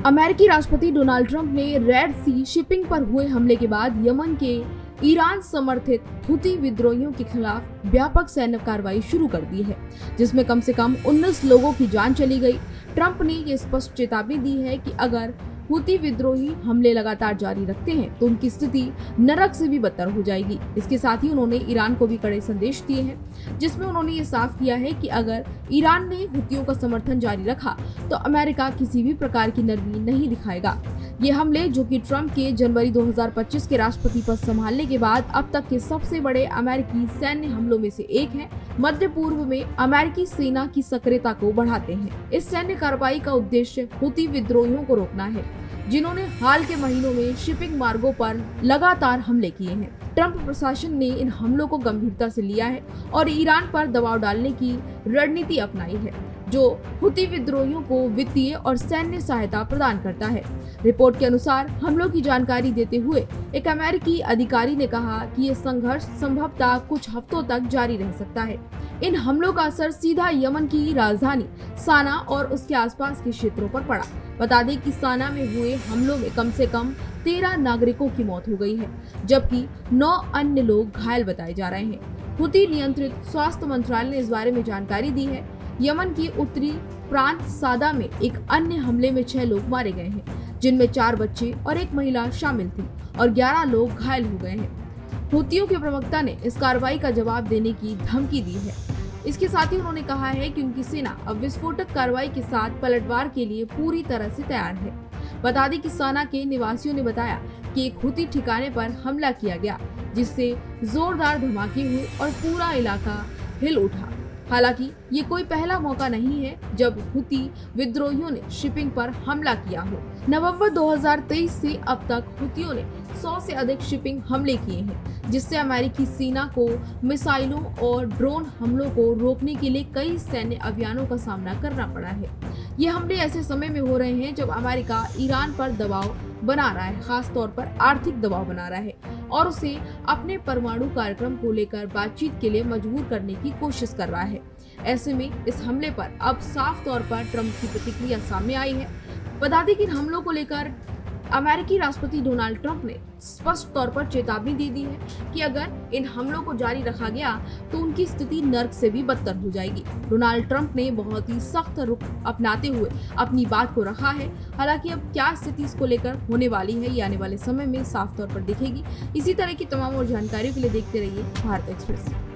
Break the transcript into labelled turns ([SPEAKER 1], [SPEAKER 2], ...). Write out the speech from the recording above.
[SPEAKER 1] अमेरिकी राष्ट्रपति Donald Trump ने रेड सी शिपिंग पर हुए हमले के बाद यमन के ईरान समर्थित हुती विद्रोहियों के खिलाफ व्यापक सैन्य कार्रवाई शुरू कर दी है, जिसमें कम से कम 19 लोगों की जान चली गई। ट्रंप ने ये स्पष्ट चेतावनी दी है कि अगर हुती विद्रोही हमले लगातार जारी रखते हैं तो उनकी स्थिति नरक से भी बदतर हो जाएगी। इसके साथ ही उन्होंने ईरान को भी कड़े संदेश दिए हैं, जिसमें उन्होंने ये साफ किया है कि अगर ईरान ने हुतियों का समर्थन जारी रखा तो अमेरिका किसी भी प्रकार की नरमी नहीं दिखाएगा। ये हमले, जो कि ट्रंप के जनवरी 2025 के राष्ट्रपति पद संभालने के बाद अब तक के सबसे बड़े अमेरिकी सैन्य हमलों में से एक है, मध्य पूर्व में अमेरिकी सेना की सक्रियता को बढ़ाते हैं। इस सैन्य कार्रवाई का उद्देश्य हुती विद्रोहियों को रोकना है, जिन्होंने हाल के महीनों में शिपिंग मार्गों पर लगातार हमले किए हैं। ट्रंप प्रशासन ने इन हमलों को गंभीरता से लिया है और ईरान पर दबाव डालने की रणनीति अपनाई है, जो हुती विद्रोहियों को वित्तीय और सैन्य सहायता प्रदान करता है। रिपोर्ट के अनुसार हमलों की जानकारी देते हुए एक अमेरिकी अधिकारी ने कहा कि ये संघर्ष संभवतः कुछ हफ्तों तक जारी रह सकता है। इन हमलों का असर सीधा यमन की राजधानी साना और उसके आसपास के क्षेत्रों पर पड़ा। बता दें कि साना में हुए हमलों में कम से कम 13 नागरिकों की मौत हो गई है, जबकि 9 अन्य लोग घायल बताए जा रहे हैं। हुती नियंत्रित स्वास्थ्य मंत्रालय ने इस बारे में जानकारी दी है। यमन की उत्तरी प्रांत सादा में एक अन्य हमले में 6 लोग मारे गए हैं, जिनमें 4 बच्चे और 1 महिला शामिल थी और 11 लोग घायल हो गए हैं। हुतियों के प्रवक्ता ने इस कार्रवाई का जवाब देने की धमकी दी है। इसके साथ ही उन्होंने कहा है कि उनकी सेना अब विस्फोटक कार्रवाई के साथ पलटवार के लिए पूरी तरह से तैयार है। बता दें कि साना के निवासियों ने बताया कि एक हुती ठिकाने पर हमला किया गया, जिससे जोरदार धमाके हुए और पूरा इलाका हिल उठा। हालांकि ये कोई पहला मौका नहीं है जब हुती विद्रोहियों ने शिपिंग पर हमला किया हो। नवंबर 2023 से अब तक हुतियों ने 100 से अधिक शिपिंग हमले किए हैं, जिससे अमेरिकी सेना को मिसाइलों और ड्रोन हमलों को रोकने के लिए कई सैन्य अभियानों का सामना करना पड़ा है। ये हमले ऐसे समय में हो रहे हैं जब अमेरिका ईरान पर दबाव बना रहा है, खास तौर पर आर्थिक दबाव बना रहा है और उसे अपने परमाणु कार्यक्रम को लेकर बातचीत के लिए मजबूर करने की कोशिश कर रहा है। ऐसे में इस हमले पर अब साफ तौर पर ट्रंप की प्रतिक्रिया सामने आई है। बता दें कि इन हमलों को लेकर अमेरिकी राष्ट्रपति डोनाल्ड ट्रंप ने स्पष्ट तौर पर चेतावनी दे दी है कि अगर इन हमलों को जारी रखा गया तो उनकी स्थिति नर्क से भी बदतर हो जाएगी। डोनाल्ड ट्रंप ने बहुत ही सख्त रुख अपनाते हुए अपनी बात को रखा है। हालांकि अब क्या स्थिति इसको लेकर होने वाली है, ये आने वाले समय में साफ तौर पर दिखेगी। इसी तरह की तमाम और जानकारियों के लिए देखते रहिए भारत एक्सप्रेस।